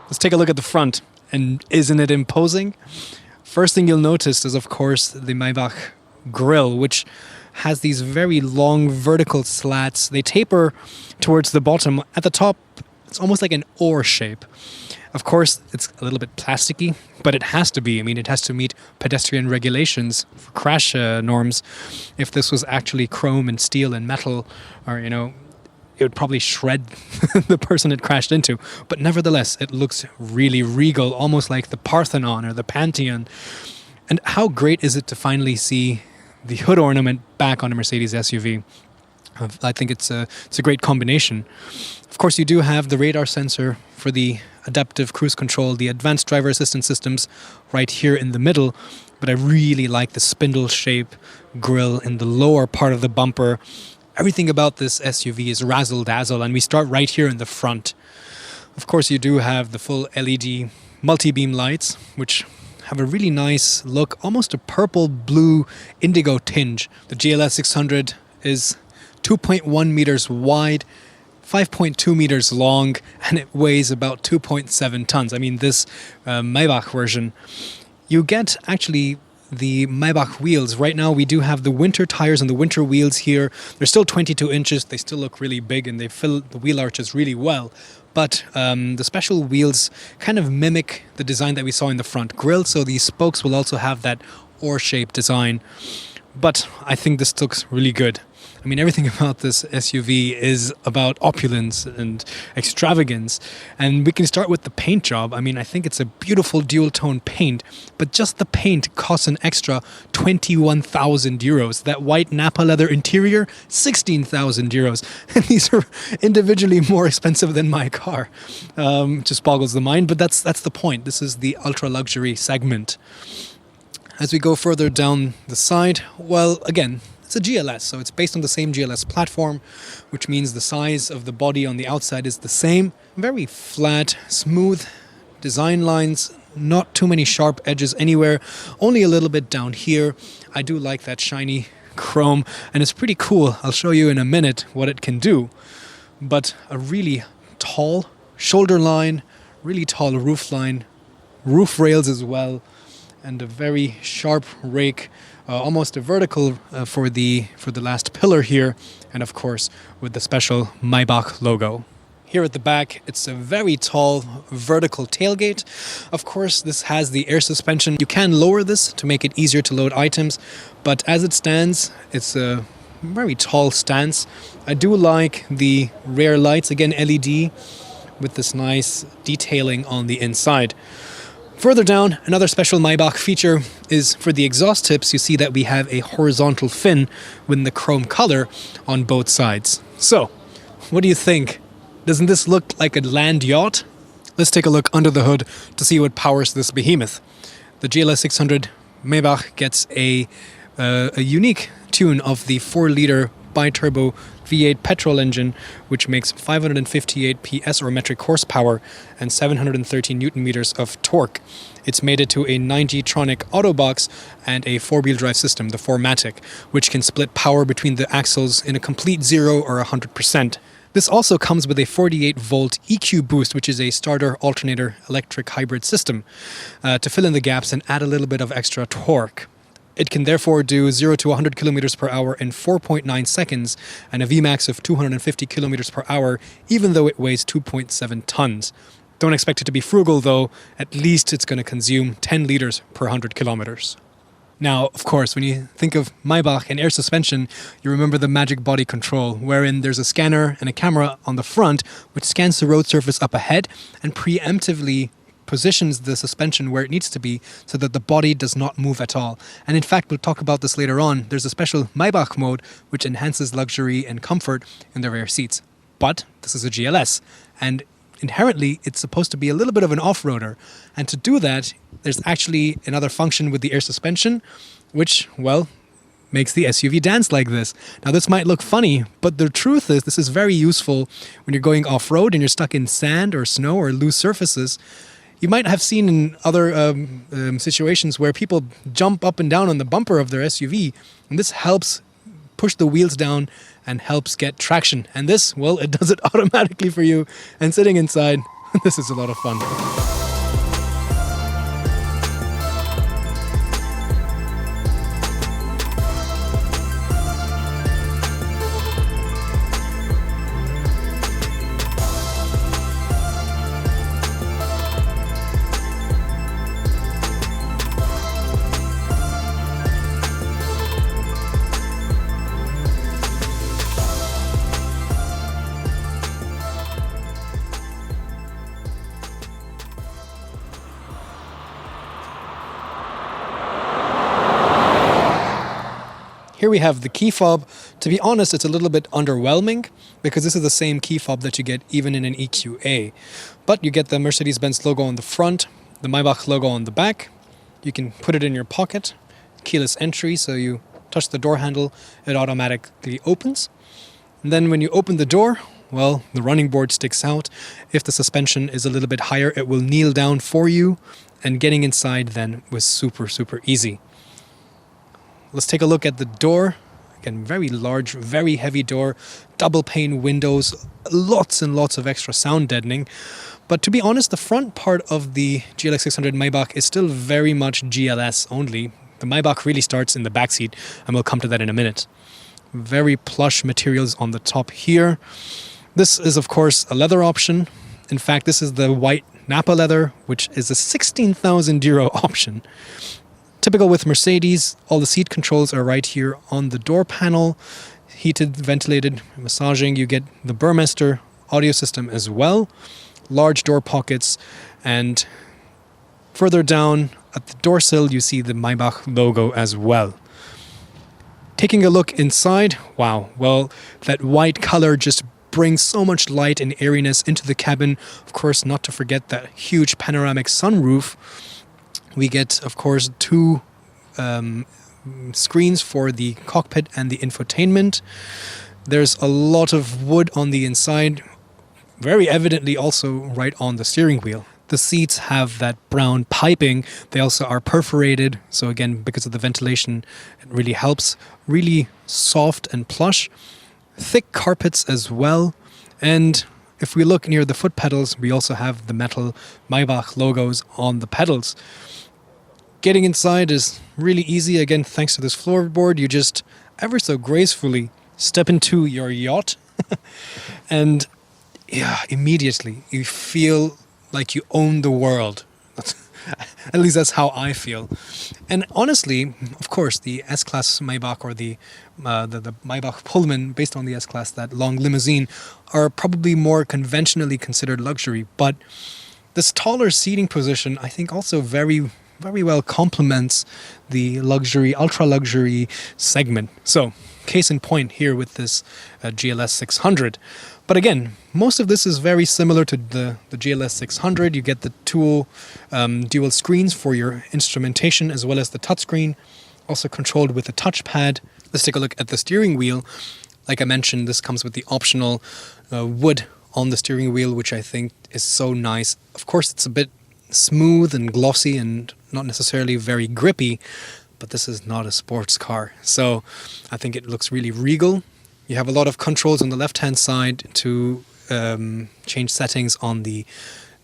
Let's take a look at the front. And isn't it imposing? First thing you'll notice is, of course, the Maybach grille, which has these very long vertical slats. They taper towards the bottom. At the top, it's almost like an oar shape. Of course, it's a little bit plasticky, but it has to be. I mean, it has to meet pedestrian regulations for crash norms. If this was actually chrome and steel and metal, or, you know, it would probably shred the person it crashed into. But nevertheless, it looks really regal, almost like the Parthenon or the Pantheon. And how great is it to finally see the hood ornament back on a Mercedes SUV? I think it's a great combination. Of course, you do have the radar sensor for the adaptive cruise control, the advanced driver assistance systems right here in the middle. But I really like the spindle shape grille in the lower part of the bumper. Everything about this SUV is razzle-dazzle, and we start right here in the front. Of course, you do have the full LED multi-beam lights, which have a really nice look, almost a purple-blue indigo tinge. The GLS 600 is 2.1 meters wide, 5.2 meters long, and it weighs about 2.7 tons. I mean, this Maybach version. You get actually the Maybach wheels. Right now we do have the winter tires and the winter wheels here. They're still 22 inches. They still look really big and they fill the wheel arches really well. But the special wheels kind of mimic the design that we saw in the front grille. So these spokes will also have that oar-shaped design. But I think this looks really good. I mean, everything about this SUV is about opulence and extravagance. And we can start with the paint job. I mean, I think it's a beautiful dual-tone paint, but just the paint costs an extra 21,000 euros. That white Napa leather interior, 16,000 euros. And these are individually more expensive than my car. Just boggles the mind, but that's the point. This is the ultra-luxury segment. As we go further down the side, well, again, it's a GLS, so it's based on the same GLS platform, which means the size of the body on the outside is the same. Very flat, smooth design lines, not too many sharp edges anywhere, only a little bit down here. I do like that shiny chrome, and it's pretty cool. I'll show you in a minute what it can do. But a really tall shoulder line, really tall roof line, roof rails as well, and a very sharp rake, almost a vertical for the last pillar here, and of course with the special Maybach logo. Here at the back, it's a very tall vertical tailgate. Of course, this has the air suspension. You can lower this to make it easier to load items, but as it stands, it's a very tall stance. I do like the rear lights, again LED, with this nice detailing on the inside. Further down, another special Maybach feature is for the exhaust tips. You see that we have a horizontal fin with the chrome color on both sides. So, what do you think? Doesn't this look like a land yacht? Let's take a look under the hood to see what powers this behemoth. The GLS 600 Maybach gets a unique tune of the 4-liter bi-turbo V8 petrol engine, which makes 558 PS or metric horsepower and 713 Newton meters of torque. It's mated to a 9G-tronic Autobox and a 4-wheel drive system, the 4MATIC, which can split power between the axles in a complete 0 or 100%. This also comes with a 48-volt EQ boost, which is a starter-alternator electric hybrid system, to fill in the gaps and add a little bit of extra torque. It can therefore do 0 to 100 kilometers per hour in 4.9 seconds and a Vmax of 250 kilometers per hour, even though it weighs 2.7 tons. Don't expect it to be frugal though, at least it's going to consume 10 liters per 100 kilometers. Now, of course, when you think of Maybach and air suspension, you remember the magic body control, wherein there's a scanner and a camera on the front, which scans the road surface up ahead and preemptively positions the suspension where it needs to be so that the body does not move at all. And in fact, we'll talk about this later on. There's a special Maybach mode which enhances luxury and comfort in the rear seats. But this is a GLS, and inherently it's supposed to be a little bit of an off-roader. And to do that, there's actually another function with the air suspension, which, well, makes the SUV dance like this. Now this might look funny, but the truth is this is very useful when you're going off-road and you're stuck in sand or snow or loose surfaces. You might have seen in other situations where people jump up and down on the bumper of their SUV, and this helps push the wheels down and helps get traction. And this, well, it does it automatically for you, and sitting inside, This is a lot of fun. Here we have the key fob. To be honest, it's a little bit underwhelming because this is the same key fob that you get even in an EQA. But you get the Mercedes-Benz logo on the front, the Maybach logo on the back. You can put it in your pocket, keyless entry, so you touch the door handle, it automatically opens. And then when you open the door, well, the running board sticks out. If the suspension is a little bit higher, it will kneel down for you. And getting inside then was super, super easy. Let's take a look at the door. Again, very large, very heavy door, double pane windows, lots and lots of extra sound deadening. But to be honest, the front part of the GLX 600 Maybach is still very much GLS only. The Maybach really starts in the backseat, and we'll come to that in a minute. Very plush materials on the top here. This is, of course, a leather option. In fact, this is the white Napa leather, which is a 16,000 euro option. Typical with Mercedes, all the seat controls are right here on the door panel. Heated, ventilated, massaging. You get the Burmester audio system as well. Large door pockets, and further down at the door sill you see the Maybach logo as well. Taking a look inside, wow, well, that white color just brings so much light and airiness into the cabin. Of course, not to forget that huge panoramic sunroof. We get, of course, two screens for the cockpit and the infotainment. There's a lot of wood on the inside, very evidently also right on the steering wheel. The seats have that brown piping. They also are perforated, so again, because of the ventilation, it really helps. Really soft and plush. Thick carpets as well. And if we look near the foot pedals, we also have the metal Maybach logos on the pedals. Getting inside is really easy. Again, thanks to this floorboard, you just ever so gracefully step into your yacht. And yeah, immediately you feel like you own the world. At least that's how I feel. And honestly, of course, the S-Class Maybach or the Maybach Pullman, based on the S-Class, that long limousine, are probably more conventionally considered luxury. But this taller seating position, I think, also very well complements the luxury, ultra-luxury segment. So, case in point here with this GLS 600. But again, most of this is very similar to the GLS 600. You get the dual screens for your instrumentation as well as the touchscreen, also controlled with a touchpad. Let's take a look at the steering wheel. Like I mentioned, this comes with the optional wood on the steering wheel, which I think is so nice. Of course, it's a bit smooth and glossy and not necessarily very grippy, but this is not a sports car. So I think it looks really regal. You have a lot of controls on the left-hand side to change settings on the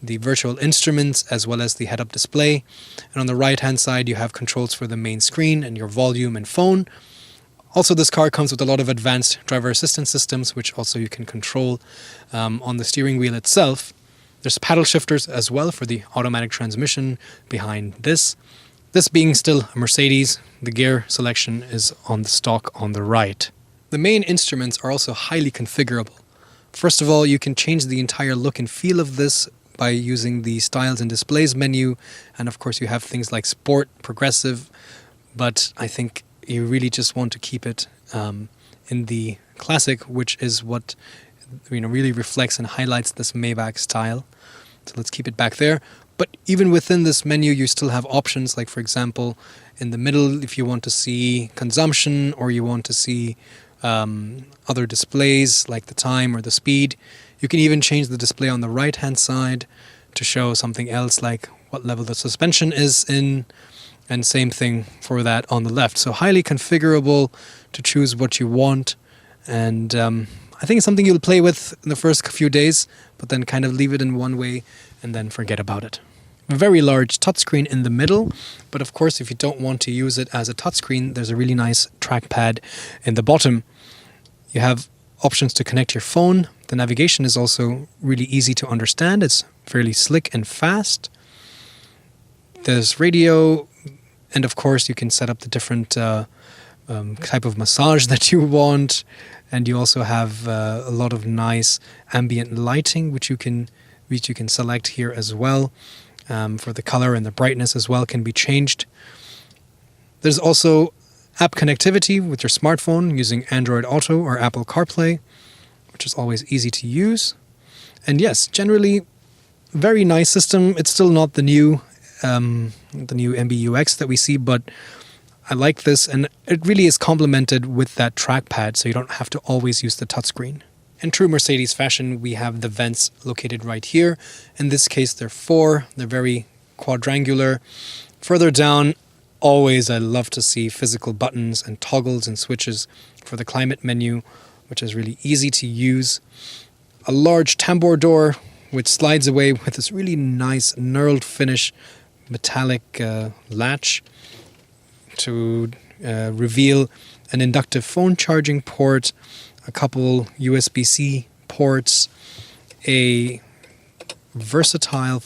virtual instruments as well as the head-up display. And on the right-hand side, you have controls for the main screen and your volume and phone. Also, this car comes with a lot of advanced driver assistance systems, which also you can control on the steering wheel itself. There's paddle shifters as well for the automatic transmission behind this. This being still a Mercedes, the gear selection is on the stock on the right. The main instruments are also highly configurable. First of all, you can change the entire look and feel of this by using the Styles and Displays menu. And of course, you have things like Sport, Progressive, but I think you really just want to keep it in the Classic, which is what really reflects and highlights this Maybach style. So let's keep it back there. But even within this menu, you still have options like, for example, in the middle, if you want to see consumption or you want to see other displays like the time or the speed. You can even change the display on the right-hand side to show something else like what level the suspension is in, and same thing for that on the left. So highly configurable to choose what you want, and I think it's something you'll play with in the first few days, but then kind of leave it in one way and then forget about it. A very large touchscreen in the middle, but of course if you don't want to use it as a touchscreen, there's a really nice trackpad in the bottom. You have options to connect your phone. The navigation is also really easy to understand. It's fairly slick and fast. There's radio, and of course you can set up the different type of massage that you want. And you also have a lot of nice ambient lighting, which you can select here as well. For the color and the brightness as well can be changed. There's also app connectivity with your smartphone using Android Auto or Apple CarPlay, which is always easy to use. And yes, generally, very nice system. It's still not the new MBUX that we see, but I like this, and it really is complemented with that trackpad, so you don't have to always use the touchscreen. In true Mercedes fashion, we have the vents located right here. In this case, they're 4. They're very quadrangular. Further down, always I love to see physical buttons and toggles and switches for the climate menu, which is really easy to use. A large tambour door, which slides away with this really nice knurled finish metallic latch to reveal an inductive phone charging port, a couple USB-C ports, a versatile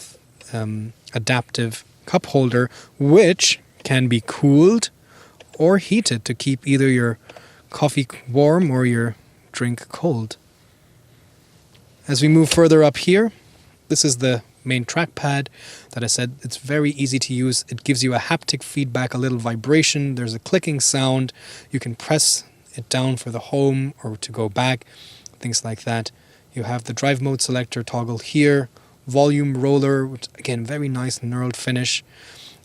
adaptive cup holder, which can be cooled or heated to keep either your coffee warm or your drink cold. As we move further up here, this is the main trackpad that I said it's very easy to use. It gives you a haptic feedback, a little vibration. There's a clicking sound. You can press it down for the home or to go back, things like that. You have the drive mode selector toggle here, volume roller, which again, very nice knurled finish,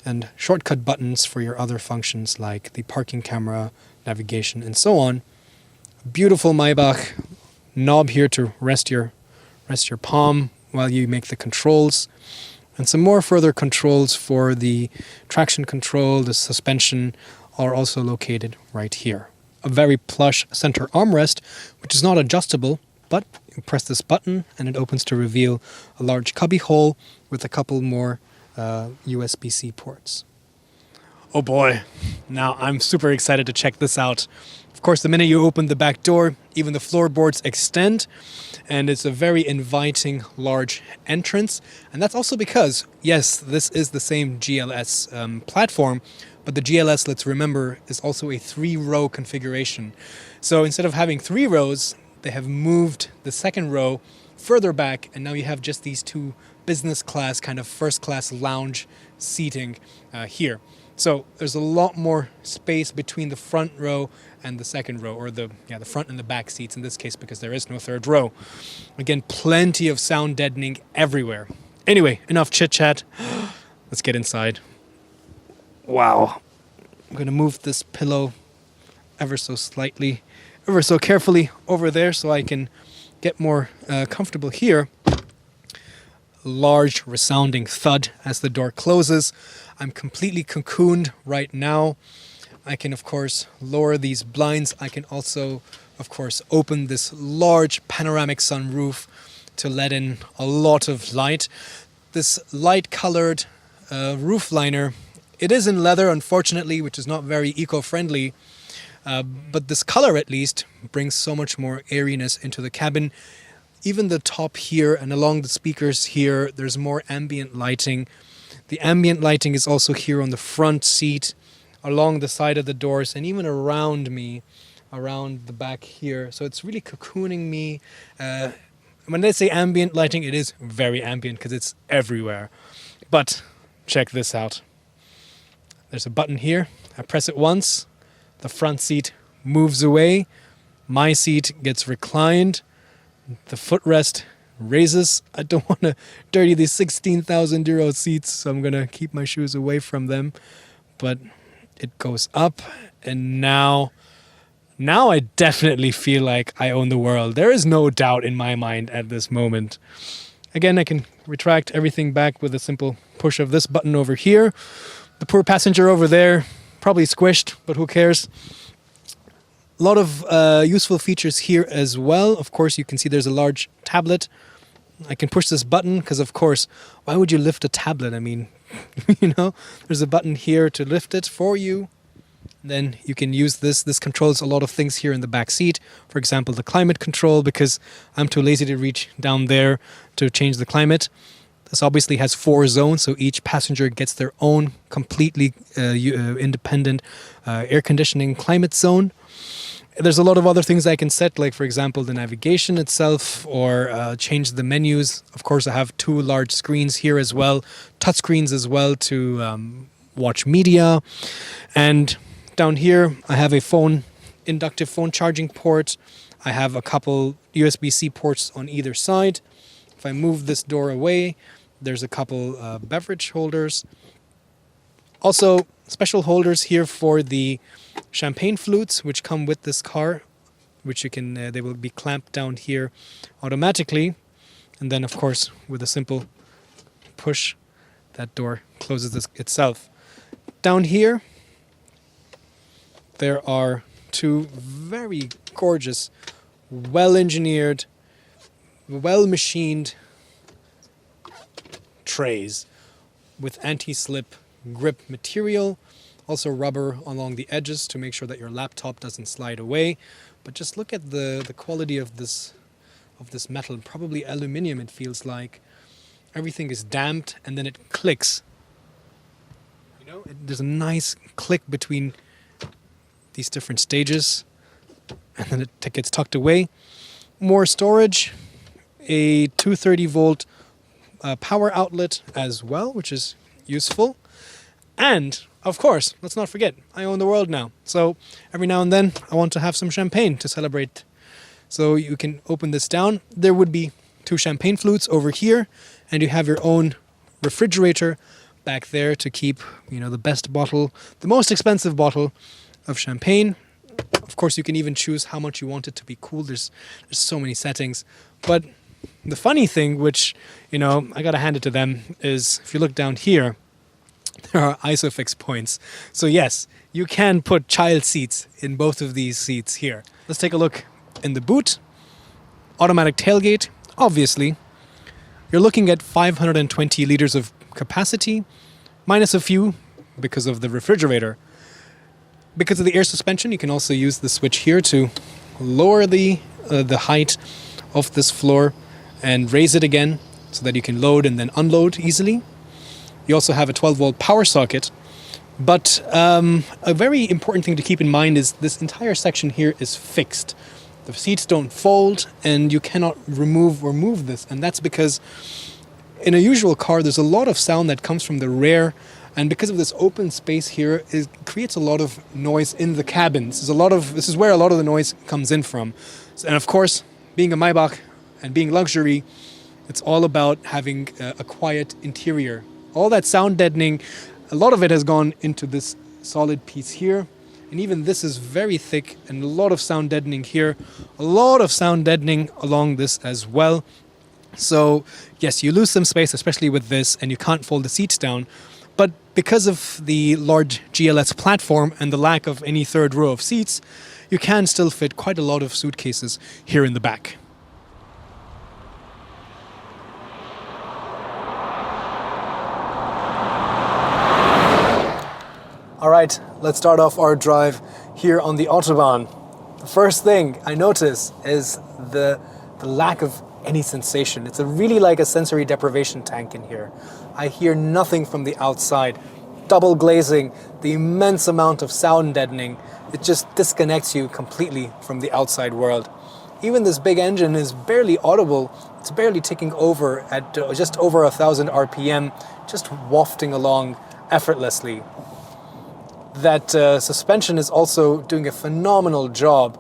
and shortcut buttons for your other functions like the parking camera, navigation, and so on. Beautiful Maybach knob here to rest your palm while you make the controls, and some more further controls for the traction control, the suspension are also located right here. A very plush center armrest, which is not adjustable, but you press this button and it opens to reveal a large cubby hole with a couple more USB-C ports. Oh boy, now I'm super excited to check this out. Of course, the minute you open the back door, even the floorboards extend, and it's a very inviting large entrance. And that's also because, yes, this is the same GLS platform, but the GLS, let's remember, is also a 3-row configuration. So instead of having 3 rows, they have moved the second row further back, and now you have just these 2 business class, kind of first class lounge seating here. So there's a lot more space between the front row and the second row, or the front and the back seats in this case, because there is no third row. Again, plenty of sound deadening everywhere. Anyway, enough chit chat. Let's get inside. Wow. I'm going to move this pillow ever so slightly, ever so carefully over there so I can get more comfortable here. Large resounding thud as the door closes. I'm completely cocooned right now. I can, of course, lower these blinds. I can also, of course, open this large panoramic sunroof to let in a lot of light. This light-colored roof liner, it is in leather, unfortunately, which is not very eco-friendly. But this color, at least, brings so much more airiness into the cabin. Even the top here and along the speakers here, there's more ambient lighting. The ambient lighting is also here on the front seat, along the side of the doors, and even around me, around the back here. So it's really cocooning me. When they say ambient lighting, it is very ambient because it's everywhere. But check this out. There's a button here. I press it once. The front seat moves away. My seat gets reclined. The footrest raises. I don't want to dirty these 16,000 euro seats, so I'm going to keep my shoes away from them. But it goes up, and now I definitely feel like I own the world. There is no doubt in my mind at this moment. Again, I can retract everything back with a simple push of this button over here. The poor passenger over there, probably squished, but who cares? A lot of useful features here as well. Of course, you can see there's a large tablet. I can push this button because, of course, why would you lift a tablet? I mean, there's a button here to lift it for you. Then you can use this. This controls a lot of things here in the back seat. For example, the climate control, because I'm too lazy to reach down there to change the climate. This obviously has 4 zones, so each passenger gets their own completely independent air conditioning climate zone. There's a lot of other things I can set, like, for example, the navigation itself, or change the menus. Of course, I have 2 large screens here as well, touch screens as well to watch media. And down here, I have a inductive phone charging port. I have a couple USB-C ports on either side. If I move this door away, there's a couple beverage holders. Also, special holders here for the champagne flutes, which come with this car, which you can, they will be clamped down here automatically. And then, of course, with a simple push, that door closes itself. Down here, there are 2 very gorgeous, well-engineered, well-machined trays with anti-slip grip material, also rubber along the edges to make sure that your laptop doesn't slide away. But just look at the quality of this metal, probably aluminium it feels like. Everything is damped and then it clicks. There's a nice click between these different stages, and then it gets tucked away. More storage, a 230 volt power outlet as well, which is useful. And, of course, let's not forget, I own the world now. So every now and then I want to have some champagne to celebrate. So you can open this down. There would be 2 champagne flutes over here, and you have your own refrigerator back there to keep, the best bottle, the most expensive bottle of champagne. Of course, you can even choose how much you want it to be cool. There's so many settings. But the funny thing, which, I gotta hand it to them, is if you look down here, there are ISOFIX points. So yes, you can put child seats in both of these seats here. Let's take a look in the boot. Automatic tailgate, obviously. You're looking at 520 liters of capacity, minus a few because of the refrigerator. Because of the air suspension, you can also use the switch here to lower the height of this floor and raise it again so that you can load and then unload easily. You also have a 12-volt power socket. But a very important thing to keep in mind is this entire section here is fixed. The seats don't fold, and you cannot remove or move this. And that's because in a usual car, there's a lot of sound that comes from the rear. And because of this open space here, it creates a lot of noise in the cabin. This is where a lot of the noise comes in from. And of course, being a Maybach and being luxury, it's all about having a quiet interior. All that sound deadening, a lot of it has gone into this solid piece here. And even this is very thick, and a lot of sound deadening here. A lot of sound deadening along this as well. So yes, you lose some space, especially with this, and you can't fold the seats down. But because of the large GLS platform and the lack of any third row of seats, you can still fit quite a lot of suitcases here in the back. All right, let's start off our drive here on the Autobahn. The first thing I notice is the lack of any sensation. It's really like a sensory deprivation tank in here. I hear nothing from the outside. Double glazing, the immense amount of sound deadening, it just disconnects you completely from the outside world. Even this big engine is barely audible. It's barely ticking over at just over 1,000 RPM, just wafting along effortlessly. That suspension is also doing a phenomenal job.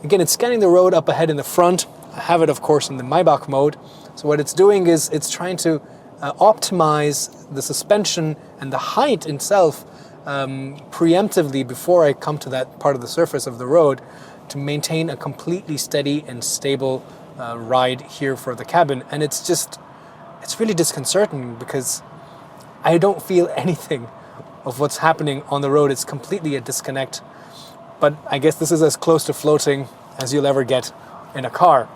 Again, it's scanning the road up ahead in the front. I have it, of course, in the Maybach mode. So what it's doing is it's trying to optimize the suspension and the height itself preemptively before I come to that part of the surface of the road to maintain a completely steady and stable ride here for the cabin. And it's really disconcerting because I don't feel anything of what's happening on the road. It's completely a disconnect. but I guess this is as close to floating as you'll ever get in a car.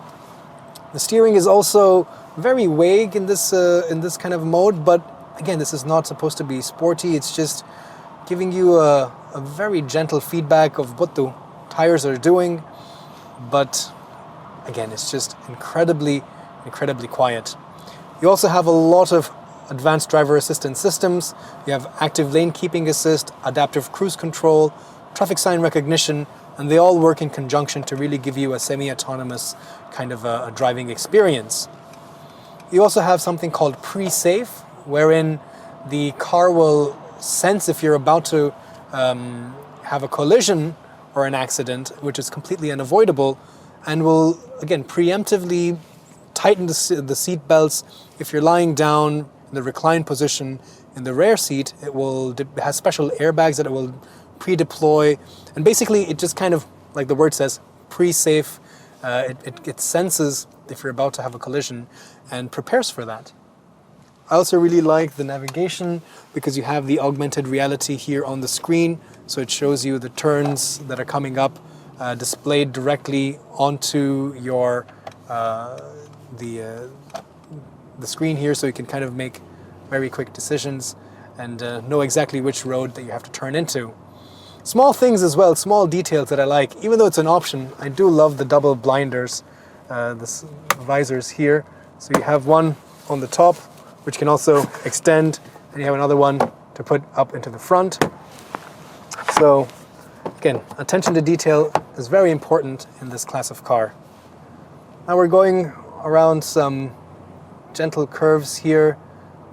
The steering is also very vague in this kind of mode, but again, this is not supposed to be sporty. It's just giving you a very gentle feedback of what the tires are doing, but again, it's just incredibly quiet. You also have a lot of advanced driver assistance systems. You have active lane keeping assist, adaptive cruise control, traffic sign recognition, and they all work in conjunction to really give you a semi-autonomous kind of a driving experience. You also have something called pre-safe, wherein the car will sense if you're about to have a collision or an accident, which is completely unavoidable, and will, again, preemptively tighten the seat belts. If you're lying down in the reclined position in the rear seat, it has special airbags that it will pre-deploy, and basically it just kind of, like the word says, pre-safe. It senses if you're about to have a collision and prepares for that. I also really like the navigation because you have the augmented reality here on the screen, so it shows you the turns that are coming up displayed directly onto your the screen here, so you can kind of make very quick decisions and know exactly which road that you have to turn into. Small things as well, small details that I like. Even though it's an option, I do love the double blinders, the visors here. So you have one on the top, which can also extend, and you have another one to put up into the front. So again, attention to detail is very important in this class of car. Now we're going around some gentle curves here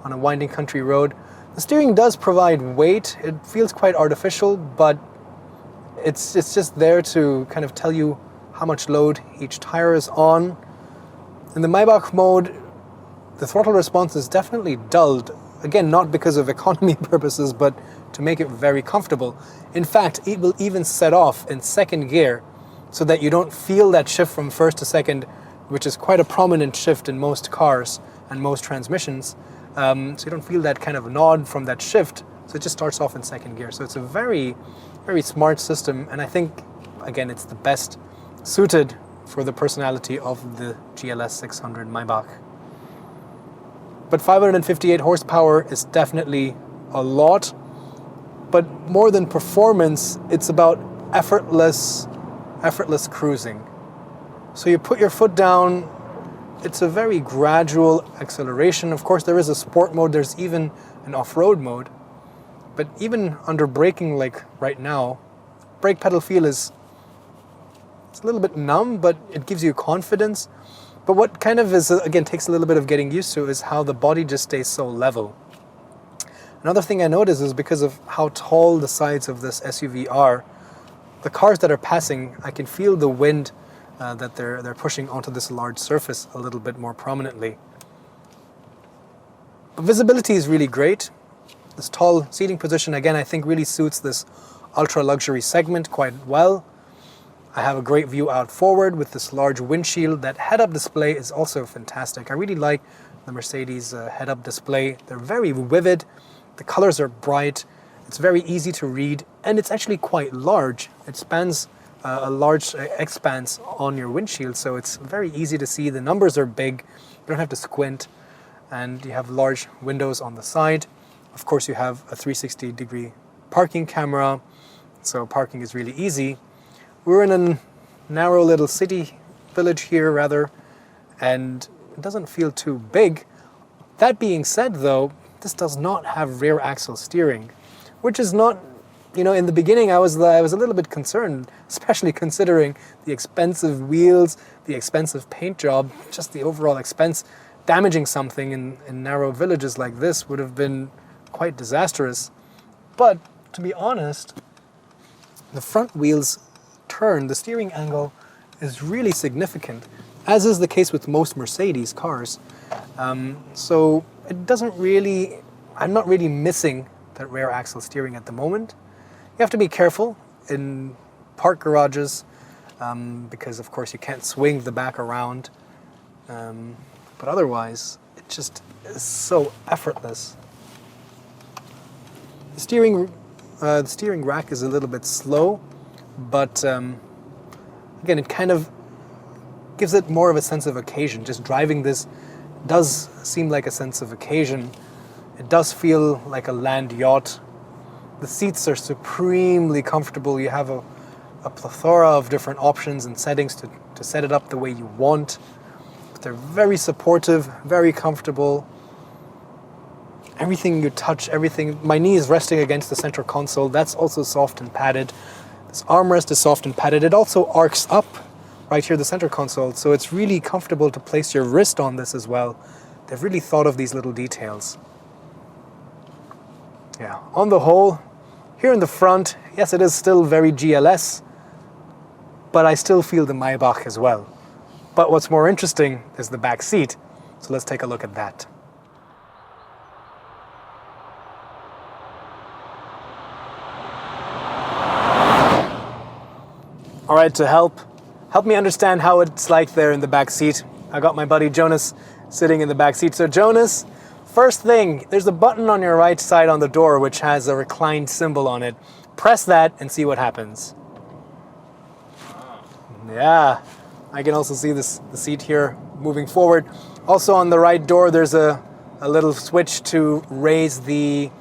on a winding country road. The steering does provide weight. It feels quite artificial, but it's just there to kind of tell you how much load each tire is on. In the Maybach mode, the throttle response is definitely dulled. Again, not because of economy purposes, but to make it very comfortable. In fact, it will even set off in second gear so that you don't feel that shift from first to second, which is quite a prominent shift in most cars and most transmissions. So you don't feel that kind of nod from that shift. So it just starts off in second gear. So it's a very, very smart system. And I think, again, it's the best suited for the personality of the GLS 600 Maybach. But 558 horsepower is definitely a lot. But more than performance, it's about effortless cruising. So you put your foot down. It's a very gradual acceleration. Of course, there is a sport mode. There's even an off-road mode. But even under braking, like right now, brake pedal feel it's a little bit numb, but it gives you confidence. But what kind of is, again, takes a little bit of getting used to is how the body just stays so level. Another thing I notice is because of how tall the sides of this SUV are, the cars that are passing, I can feel the wind that they're pushing onto this large surface a little bit more prominently. But visibility is really great. This tall seating position, again, I think really suits this ultra luxury segment quite well. I have a great view out forward with this large windshield. That head-up display is also fantastic. I really like the Mercedes head-up display. They're very vivid. The colors are bright. It's very easy to read, and it's actually quite large. It spans a large expanse on your windshield, so it's very easy to see. The numbers are big. You don't have to squint, and you have large windows on the side. Of course, you have a 360-degree parking camera, so parking is really easy. We're in a narrow little village here, rather, and it doesn't feel too big. That being said, though, this does not have rear axle steering, which is not, in the beginning I was a little bit concerned, especially considering the expensive wheels, the expensive paint job, just the overall expense. Damaging something in narrow villages like this would have been quite disastrous. But to be honest, the front wheels turn, the steering angle is really significant, as is the case with most Mercedes cars. So it doesn't really, I'm not really missing that rear axle steering at the moment. You have to be careful in park garages because of course you can't swing the back around. But otherwise, it just is so effortless. The steering rack is a little bit slow, but again, it kind of gives it more of a sense of occasion. Just driving this does seem like a sense of occasion. It does feel like a land yacht. The seats are supremely comfortable. You have a plethora of different options and settings to set it up the way you want. But they're very supportive, very comfortable. Everything you touch, everything. My knee is resting against the center console. That's also soft and padded. This armrest is soft and padded. It also arcs up right here, the center console. So it's really comfortable to place your wrist on this as well. They've really thought of these little details. Yeah, on the whole, here in the front, yes, it is still very GLS, but I still feel the Maybach as well. But what's more interesting is the back seat. So let's take a look at that. All right, to help me understand how it's like there in the back seat, I got my buddy Jonas sitting in the back seat. So Jonas, first thing, there's a button on your right side on the door which has a reclined symbol on it. Press that and see what happens. Yeah, I can also see the seat here moving forward. Also on the right door, there's a little switch to raise the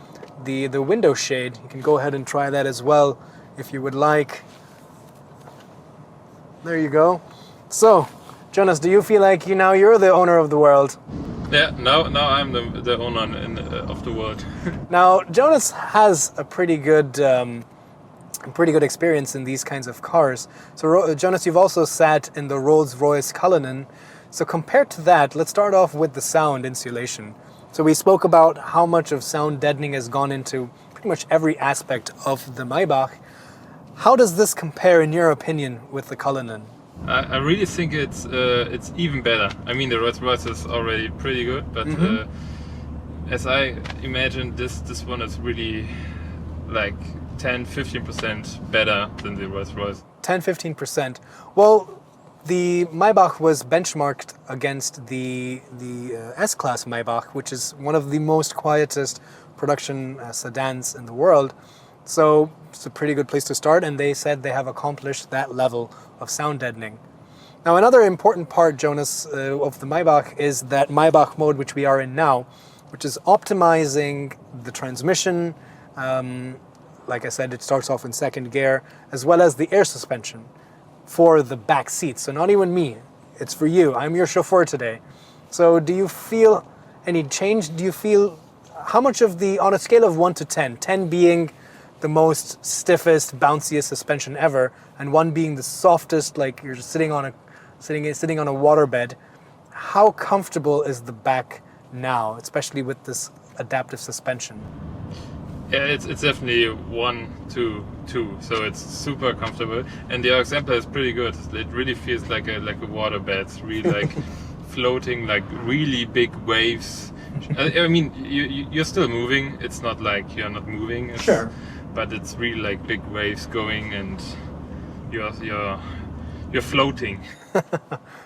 window shade. You can go ahead and try that as well if you would like. There you go. So, Jonas, do you feel like you're the owner of the world? Yeah, now I'm the owner of the world. Now, Jonas has a pretty good experience in these kinds of cars. So, Jonas, you've also sat in the Rolls-Royce Cullinan. So, compared to that, let's start off with the sound insulation. So, we spoke about how much of sound deadening has gone into pretty much every aspect of the Maybach. How does this compare, in your opinion, with the Cullinan? I really think it's even better. I mean, the Rolls-Royce is already pretty good, but as I imagine, this one is really like 10-15% better than the Rolls-Royce. 10-15%. Well, the Maybach was benchmarked against the S-Class Maybach, which is one of the most quietest production sedans in the world. So it's a pretty good place to start, and they said they have accomplished that level of sound deadening. Now, another important part, Jonas, of the Maybach is that Maybach mode, which we are in now, which is optimizing the transmission. Like I said, it starts off in second gear, as well as the air suspension for the back seat. So not even me, it's for you. I'm your chauffeur today. So do you feel any change? Do you feel, how much of on a scale of 1 to 10, 10 being the most stiffest, bounciest suspension ever, and 1 being the softest, like you're just sitting on a waterbed, how comfortable is the back now, especially with this adaptive suspension? Yeah, it's definitely 1 to 2, so it's super comfortable, and the example is pretty good. It really feels like a waterbed. It's really like floating, like really big waves. I mean, you're still moving. It's not like you're not moving. Sure. But it's really like big waves going, and you're floating.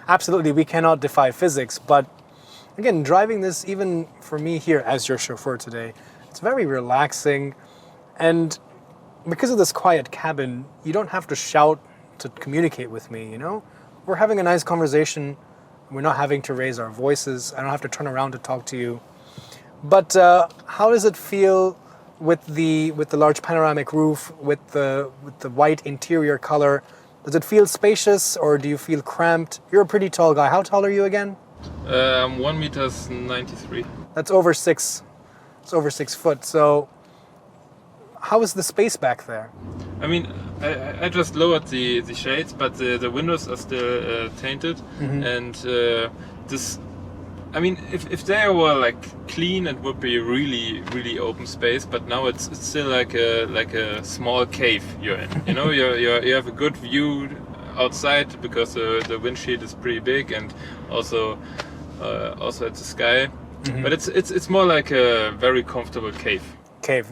Absolutely, we cannot defy physics, but again, driving this, even for me here as your chauffeur today, it's very relaxing, and because of this quiet cabin, you don't have to shout to communicate with me, We're having a nice conversation, we're not having to raise our voices, I don't have to turn around to talk to you. But how does it feel with the large panoramic roof, with the white interior color? Does it feel spacious, or do you feel cramped? You're a pretty tall guy. How tall are you again? 1.93 meters. That's over 6. It's over 6 foot. So, how is the space back there? I mean, I just lowered the shades, but the windows are still tainted, and this. I mean, if they were like clean, it would be really, really open space. But now it's still like a small cave you're in. You have a good view outside because the windshield is pretty big, and also at the sky. But it's more like a very comfortable cave.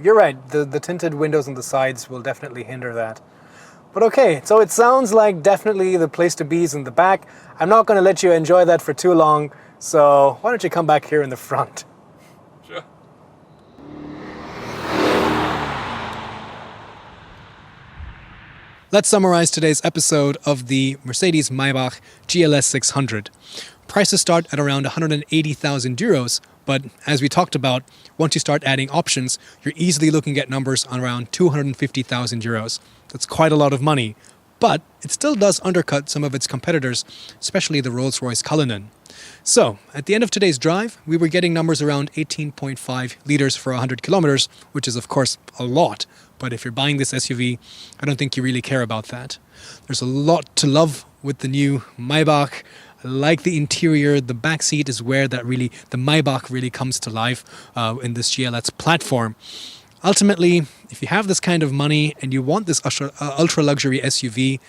You're right. The tinted windows on the sides will definitely hinder that. But okay, so it sounds like definitely the place to be is in the back. I'm not going to let you enjoy that for too long. So why don't you come back here in the front? Sure. Let's summarize today's episode of the Mercedes-Maybach GLS 600. Prices start at around 180,000 euros, but as we talked about, once you start adding options, you're easily looking at numbers on around 250,000 euros. That's quite a lot of money, but it still does undercut some of its competitors, especially the Rolls-Royce Cullinan. So, at the end of today's drive, we were getting numbers around 18.5 litres for 100 kilometers, which is of course a lot, but if you're buying this SUV, I don't think you really care about that. There's a lot to love with the new Maybach. I like the interior. The back seat is where the Maybach really comes to life in this GLS platform. Ultimately, if you have this kind of money and you want this ultra-luxury SUV,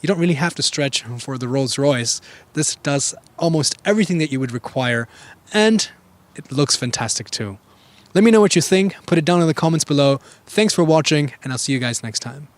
you don't really have to stretch for the Rolls-Royce. This does almost everything that you would require, and it looks fantastic too. Let me know what you think. Put it down in the comments below. Thanks for watching, and I'll see you guys next time.